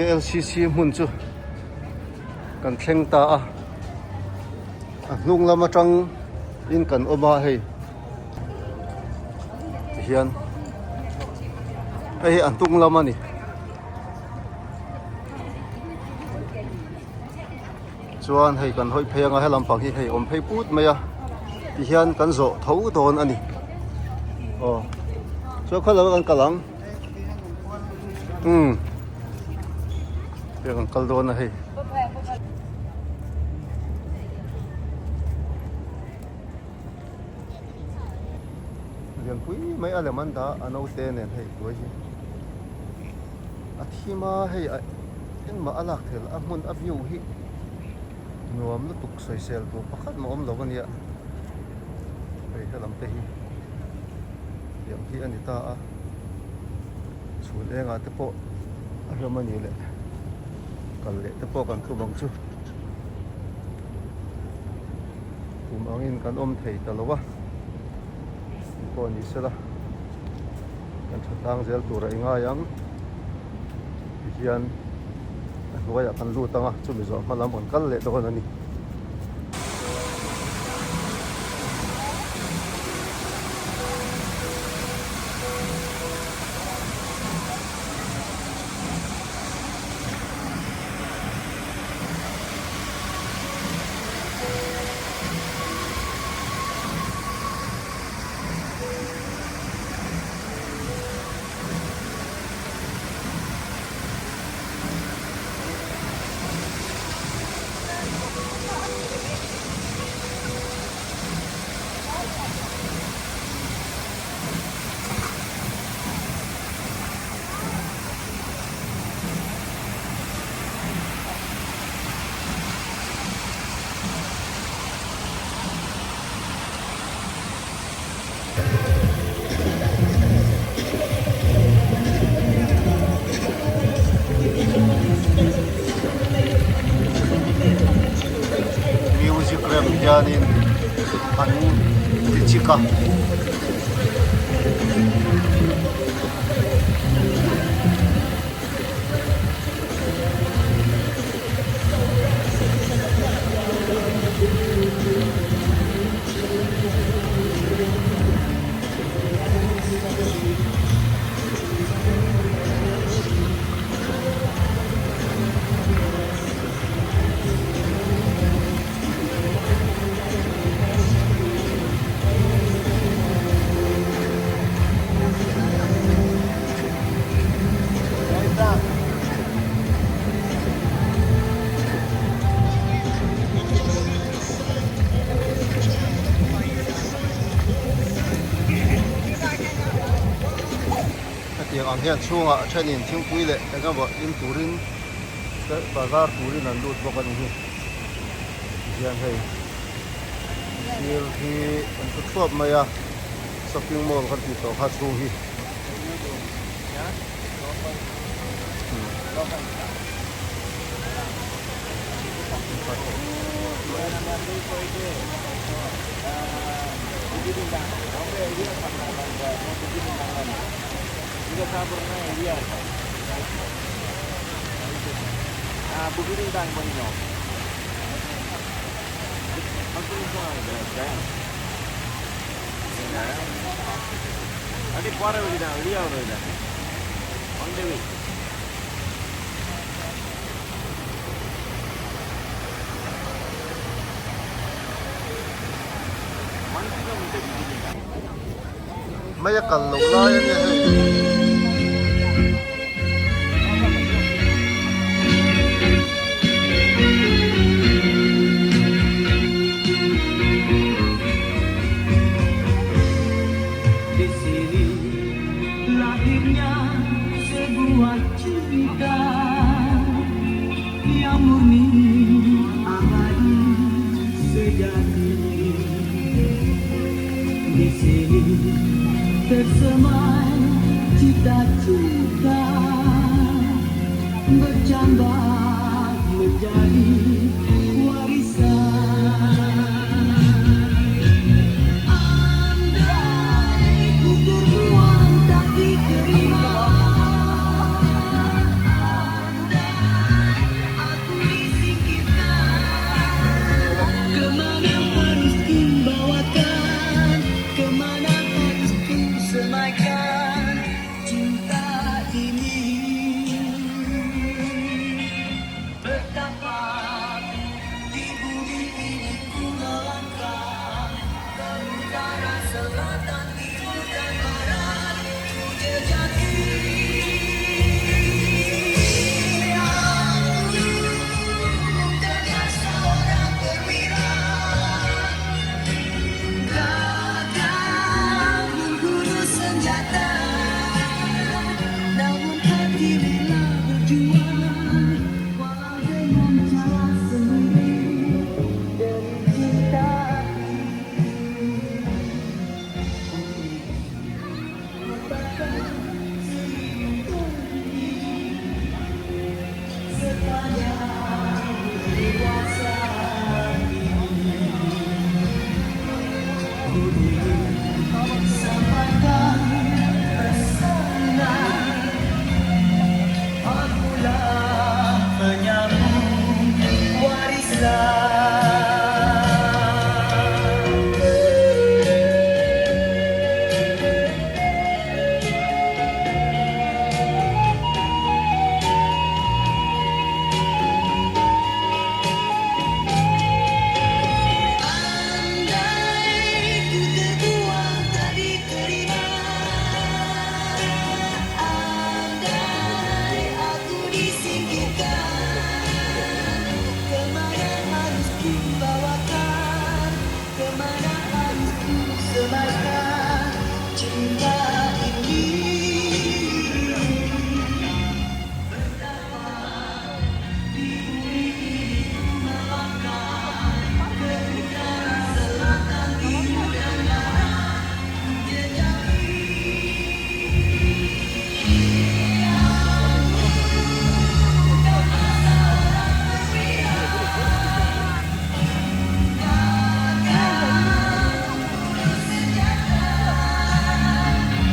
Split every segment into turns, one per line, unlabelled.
LCC mun chu kan thleng ta a hnung lama tang in kan oma hei hian ei an tung lama ni chuan hei kan hoi phenga helam pang hi hei om phei put maya ti hian kan zo tho don ani so khala kan kalang kan kal don na hei yan pui mai aleman da anau te nen hei tuai hi athima hei en ma alak thel amun aviu hi nuam lu tuk soi sel tu pakhat ma om logan ya hei helam te hi yang hi anita a chul enga te po ahamani le kal le te po kan thu bang chu angin kan om thei talowa ko ni sela kan tang zel tur inga yang hian nuaya kan lu tanga chumi zo malam on kal le do ani janin anu Ticika ang hian chunga thenin thingpui le engemaw in turin bazar turin an lut bawk ani hi hian hei sir hi an thu thuap mai a shopping mall kan ti to kha chu hi
Saburna area. Bukit Intan Bonino. Aku lupa ada. Adi kuara udah, lihat udah. On the way. Mana kita minta Bukit Intan.
maya kallo la ya
tersemai cita-cita bercambah menjadi warisan. Andai ku terbuang tak diterima, andai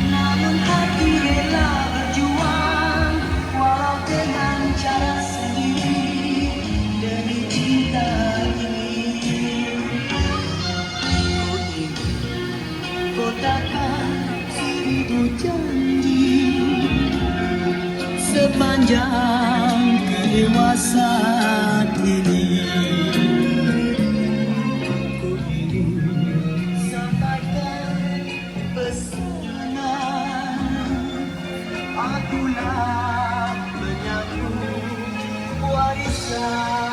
Namun hati rela berjuang walau dengan cara sendiri demi cinta ini. Kau takkan seribu janji sepanjang kedewasaan ini. Ku ingin sampaikan pesanan, akulah penyambung warisan.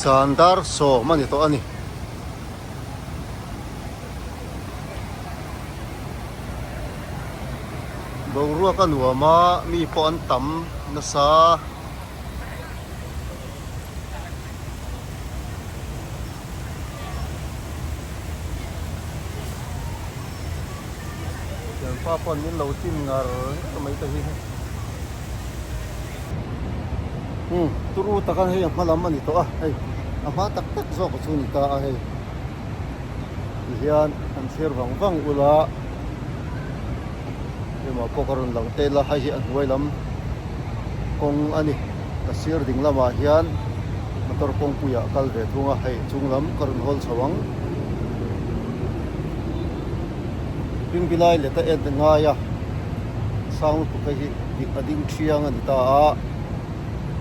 Sandar so man ito ani. Bawrua kan wama mi po antam nasa yan papon min lautin ngar may tahi. Turu takan hay ang malaman ito ay ama tak so ko sunita ay yan ang sirwang ula yung mga pokaron lang tela hay ang huwailam kung ani kasir ding lama yan motor pong puya kalde tunga hay chunglam karon hol sawang ping bilay leta ed ngaya sang ko kay di ading chiang an ta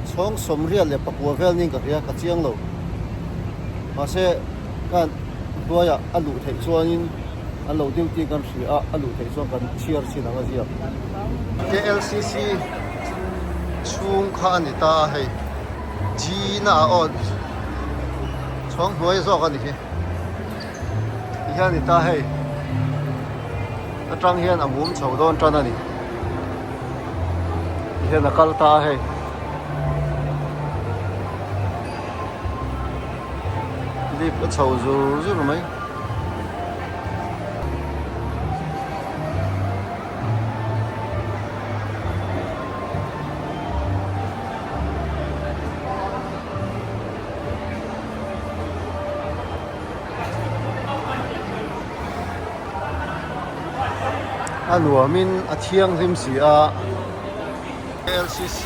chong somrial le pakwa vel ning ka ria ka chiang lo ase kan doya alu thei chuanin alo duty kan ri a alu thei chuan kan chiar chin anga zia KLCC chung kha ani ta hei ji na on chong hoi zo ka ni hi hian ni ta hei atang hian amum chho don tan ani hian akal ta hei clip có sầu dù rồi mấy lúa min thiêng thêm gì LCC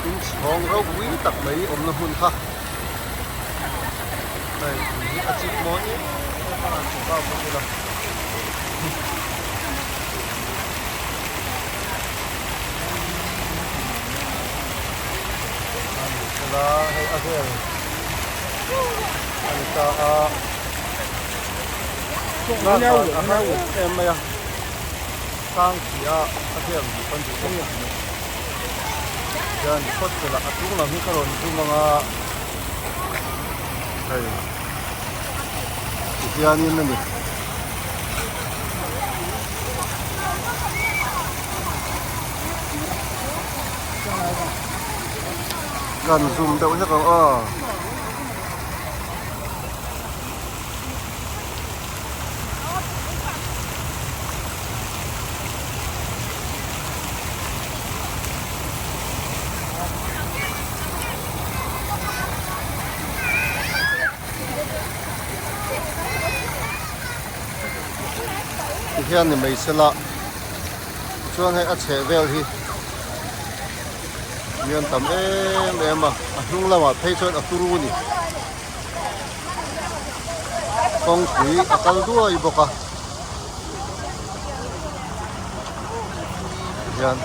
in chong rau quý tắc mấy nó hun ha đây chip món nhé chúng ta không được là hay azel anh ta em mày sang chỉ azel di phân tích không dan pot là atung là mình karon tu mga đây iyan yun na ni gan zoom daw sa ko hiền thì mấy xe lạ chuan hay chế vel thì miền tầm em mà lúc nào mà thấy chuan ở Turu nè con quý akal đua ibo ka hiền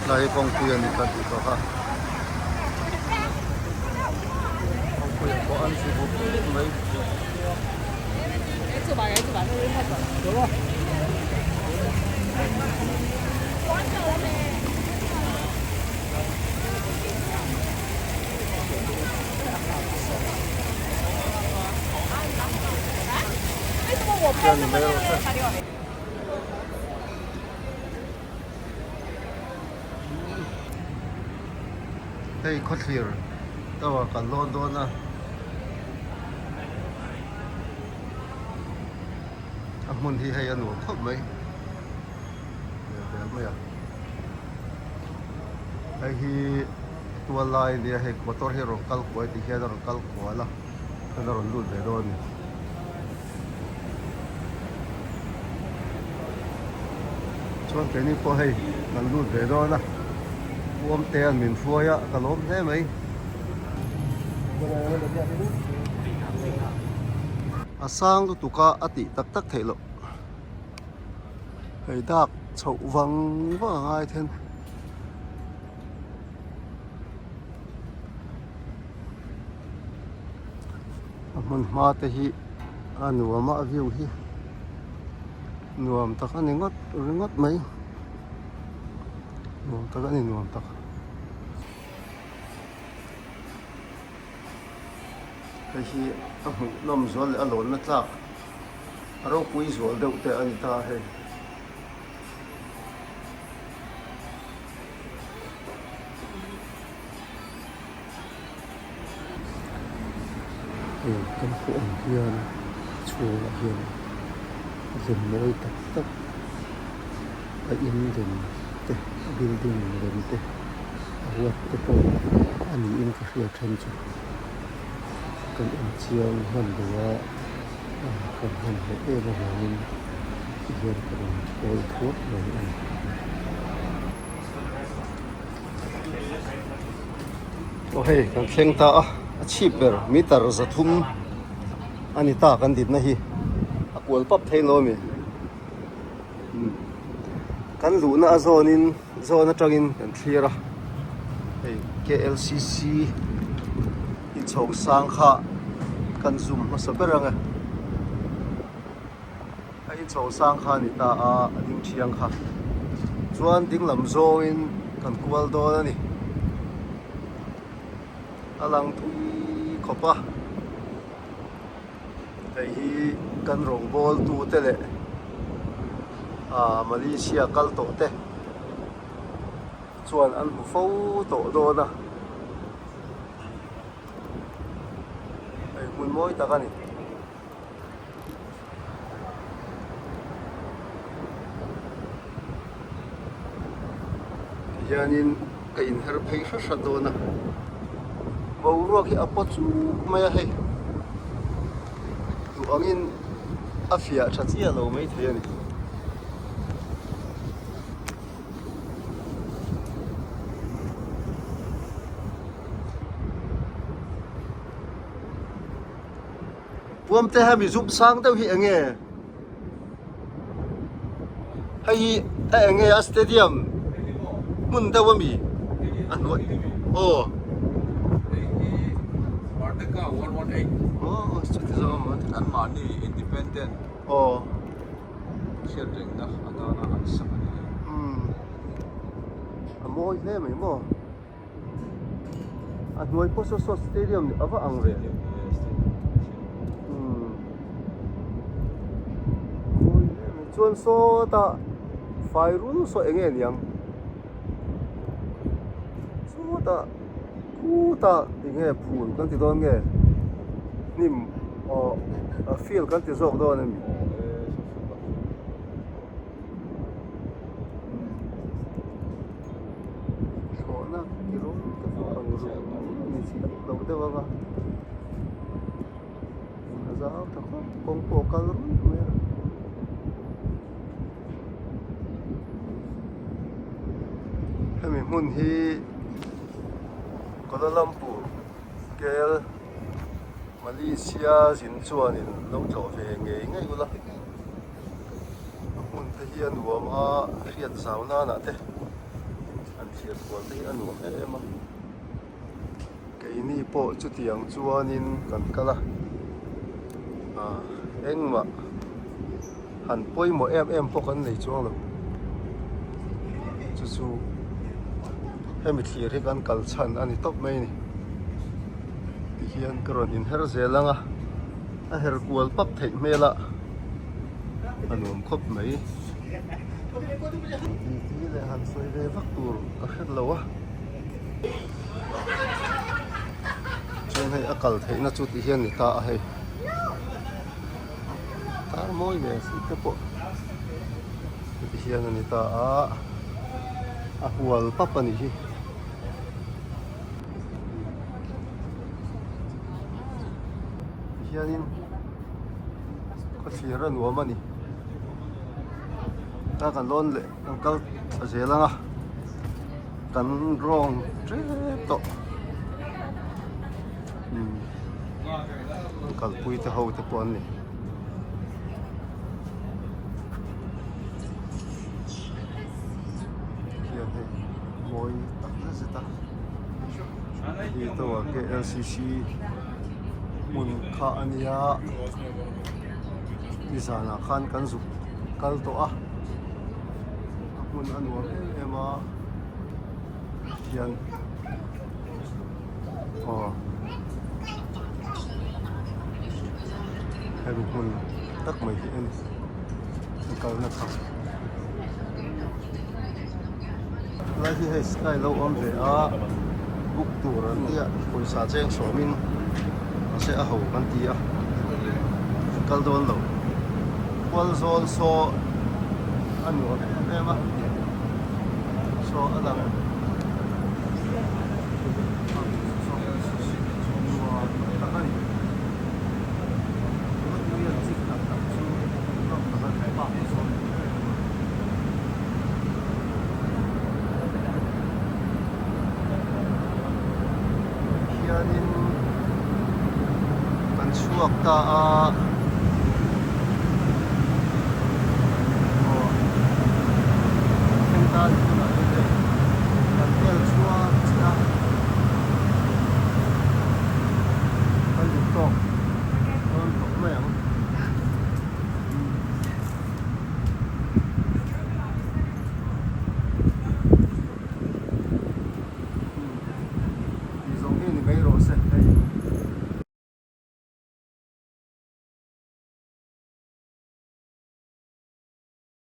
này con quý anh cần ibo ka có ăn gì bụng mấy đây có clear tao cả London à mun hi hay anu khop mai mai ai hi tua lai dia he motor hero kal ko ti he dor kal ko la na ron lut be don chuan ke ni po hei kan lut be don na uom te an min fuaya kalom he mai asang tu tuka ati tak tak thelo hei dak chau wang wa ngai then amun ma te hi anu ma view hi nuam tak ani ngot mai nuam tak ani nuam tak cái gì nằm rồi là lộn nó chắc rồi quý rồi đâu để anh ta hay cái phụ hiền chùa hiền dần mỗi tập tập ở in dần te building dần te awat te po ani in ka fiya than chu kan in chiang han bua kan han he e ba hin hiền kan oi thuốc rồi anh okay kan thleng ta cheaper meter za thum ani ta kan dit na hi akwal pap thailo mi kan lu na zonin zona tangin kan thira hey KLCC i chong sang kha kan zoom ma saberanga ai chong sang kha ni ta a ding thiang kha chuan ding lam zo in kan kual do ani alang thui khopa hei hi kan rong bol tu te le Malaysia kal to te chuan an hu fo to do na ai mun moi ta ka ni yanin ka in her phei hra do na bo ro ki apo chu mai hei tu angin afia tha chia lo mai the ni puam te ha mi zup sang teu hi ange hei ange a stadium mun teu mi an noi oh
Mardeka 118
oh chu zo ma
an mani independent
oh
share ring na adana an sakani
moi hle mai mo a noi po so stadium ni ava ang ve chuan so ta fai run so enge niang so ta ku ta enge phul kan ti don nge nim a feel kan ti zok do na mi so na ki ro ta ang ro ni si lo de wa ga na za ta ko kong po kal run me hemi mun hi Kuala Lumpur KL Malaysia zin chuanin lo tlo ve nge ngai ula mun te hi an nuam a riat zauna na te an thiat kwal te an nuam ema ke ni po chu tiang chuanin kan kala engma han poimo em po kan nei chuang lo chu hemi thlir hi kan kal chan ani top mai ni ti hian karon in her zelanga a her kual pap thei mela anum khop mai ti le han soi ve vak tur ka khet lawa chen hei akal thei na chu ti hian ni ta a hei ta moi ve si te po ti hian ani ta a hual pap ani hi hianin ko thira nuam ani ta kan lon le kan kal a zelanga kan rong tre to kal pui te ho te pon ni hian he moi tak na zeta dito ke LCC mun kha ania isana khan kan zu kal to a mun anwa ema hian hemi mun tak mai hi en kal na kha lai hi he sky lo om ve a buk tur an dia poisa cheng somin sẽ hậu con tia cal đôn lẩu qual zol so ăn ngọt em á so ăn làm chuộc ta